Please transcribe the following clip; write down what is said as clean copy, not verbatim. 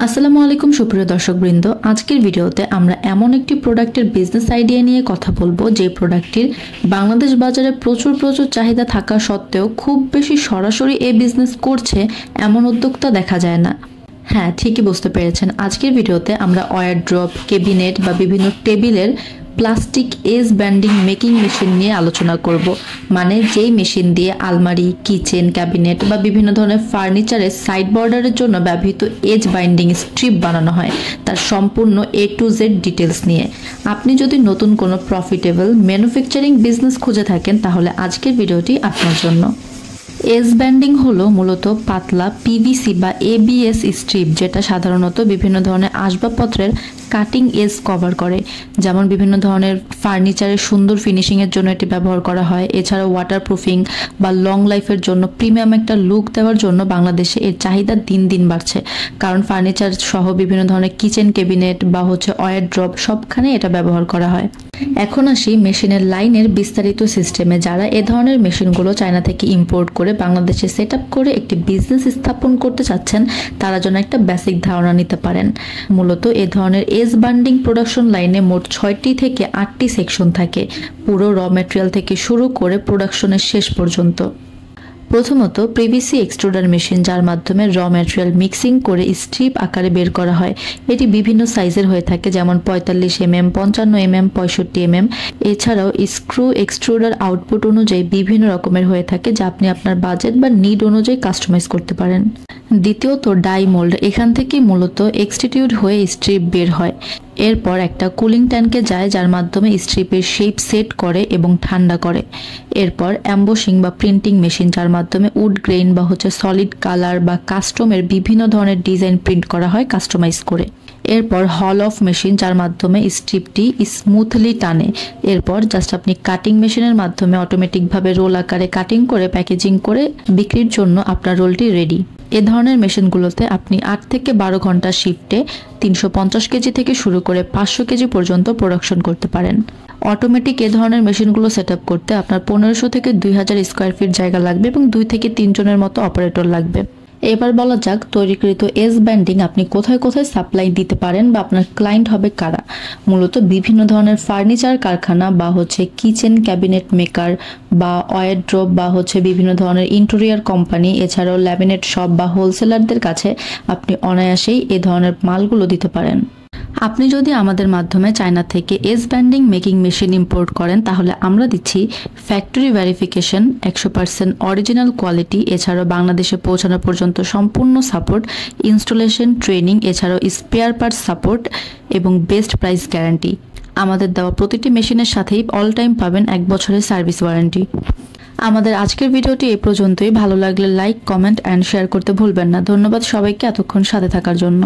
আসসালামু আলাইকুম সুপ্রিয় দর্শকবৃন্দ, আজকের ভিডিওতে আমরা এমন একটি প্রোডাক্টের বিজনেস আইডিয়া নিয়ে কথা বলবো যে প্রোডাক্টটির বাংলাদেশ বাজারে প্রচুর চাহিদা থাকা সত্ত্বেও খুব বেশি সরাসরি এই বিজনেস করছে এমন উদ্যোক্তা দেখা যায় না। হ্যাঁ, ঠিকই বুঝতে পেরেছেন। আজকের ভিডিওতে আমরা ওয়ারড্রপ, ক্যাবিনেট বা বিভিন্ন টেবিলের plastic edge banding making machine নিয়ে আলোচনা করব। মানে যেই মেশিন দিয়ে আলমারি, কিচেন, ক্যাবিনেট বা বিভিন্ন ধরনের ফার্নিচারের সাইড বর্ডারের জন্য ব্যবহৃত এজ বাইন্ডিং স্ট্রিপ বানানো হয়, তার সম্পূর্ণ A to Z ডিটেলস নিয়ে। আপনি যদি নতুন কোনো প্রফিটেবল ম্যানুফ্যাকচারিং বিজনেস খুঁজে থাকেন তাহলে আজকের ভিডিওটি আপনার জন্য। এজ ব্যান্ডিং হলো মূলত পাতলা পিভিসি বা ABS স্ট্রিপ, যেটা সাধারণত বিভিন্ন ধরনের আসবাবপত্রের কাটিং এজ কভার করে। যেমন বিভিন্ন ধরনের ফার্নিচারের সুন্দর ফিনিশিংয়ের জন্য এটি ব্যবহার করা হয়। এছাড়াও ওয়াটারপ্রুফিং বা লং লাইফের জন্য প্রিমিয়াম একটা লুক দেওয়ার জন্য বাংলাদেশে এর চাহিদা দিন দিন বাড়ছে, কারণ ফার্নিচার সহ বিভিন্ন ধরনের কিচেন ক্যাবিনেট বা ওয়ারড্রপ সবখানে এটা ব্যবহার করা হয়। এখন আসি মেশিনের লাইনের বিস্তারিত সিস্টেমে। যারা এ ধরনের মেশিনগুলো চায়না থেকে ইম্পোর্ট করে বাংলাদেশে সেট আপ করে একটি বিজনেস স্থাপন করতে চাচ্ছেন, তারা যেন একটা বেসিক ধারণা নিতে পারেন। মূলত এ ধরনের এজ বান্ডিং প্রোডাকশন লাইনে মোট 6টি থেকে 8টি সেকশন থাকে, পুরো র ম্যাটেরিয়াল থেকে শুরু করে প্রোডাকশনের শেষ পর্যন্ত। প্রথমত পিভিসি এক্সট্রুডার মেশিন, যার মাধ্যমে র ম্যাটেরিয়াল মিক্সিং করে স্ট্রিপ আকারে বের করা হয়। এটি বিভিন্ন সাইজের হয়ে থাকে, যেমন 45 mm, 55 mm, 65 mm। এছাড়াও স্ক্রু এক্সট্রুডার আউটপুট অনুযায়ী বিভিন্ন রকমের হয়ে থাকে, যা আপনি আপনার বাজেট বা নিড অনুযায়ী কাস্টমাইজ করতে পারেন। দ্বিতীয়ত ডাই মোল্ড, এখান থেকে মূলত এক্সটিটিউড হয়ে স্ট্রিপ বের হয়। এরপর একটা কুলিং ট্যাঙ্কে যায়, যার মাধ্যমে স্ট্রিপের শেপ সেট করে এবং ঠান্ডা করে। এরপর অ্যাম্বোসিং বা প্রিন্টিং মেশিন, যার মাধ্যমে উড গ্রেইন বা সলিড কালার বা কাস্টমের বিভিন্ন ধরনের ডিজাইন প্রিন্ট করা হয় কাস্টমাইজ করে। এরপর হল অফ মেশিন, যার মাধ্যমে স্ট্রিপটি স্মুথলি টানে। এরপর জাস্ট আপনি কাটিং মেশিনের মাধ্যমে অটোমেটিকভাবে রোল আকারে কাটিং করে প্যাকেজিং করে বিক্রির জন্য আপনার রোলটি রেডি। এ ধরনের মেশিনগুলোতে আপনি 8 থেকে 12 ঘন্টা শিফটে 350 কেজি থেকে শুরু করে 500 কেজি পর্যন্ত প্রোডাকশন করতে পারেন। অটোমেটিক এ ধরনের মেশিনগুলো সেট আপ করতে আপনার 1500 থেকে 2000 স্কোয়ার ফিট জায়গা লাগবে এবং 2 থেকে 3 জনের মতো অপারেটর লাগবে। এবার বলা যাক তৈরিকৃত এজ ব্যান্ডিং আপনি কোথায় কোথায় সাপ্লাই দিতে পারেন বা আপনার ক্লায়েন্ট হবে কারা। মূলত বিভিন্ন ধরনের ফার্নিচার কারখানা বা কিচেন ক্যাবিনেট মেকার বা ওয়ারড্রপ বা বিভিন্ন ধরনের ইন্টেরিয়র কোম্পানি, এছাড়াও ল্যামিনেট শপ বা হোলসেলারদের কাছে আপনি অনায়াসেই এ ধরনের মালগুলো দিতে পারেন। আপনি যদি আমাদের মাধ্যমে চায়না থেকে edge banding making machine import করেন তাহলে আমরা দিচ্ছি ফ্যাক্টরি ভেরিফিকেশন, 100% অরিজিনাল কোয়ালিটি, এছাড়াও বাংলাদেশে পৌঁছানো পর্যন্ত সম্পূর্ণ সাপোর্ট, ইনস্টলেশন, ট্রেনিং, এছাড়াও স্পেয়ার পার্টস সাপোর্ট এবং বেস্ট প্রাইস গ্যারান্টি। আমাদের দেওয়া প্রতিটি মেশিনের সাথেই অল টাইম পাবেন 1 বছরের সার্ভিস ওয়ারেন্টি। আমাদের আজকের ভিডিওটি এই পর্যন্তই। ভালো লাগলে লাইক, কমেন্ট অ্যান্ড শেয়ার করতে ভুলবেন না। ধন্যবাদ সবাইকে এতক্ষণ সাথে থাকার জন্য।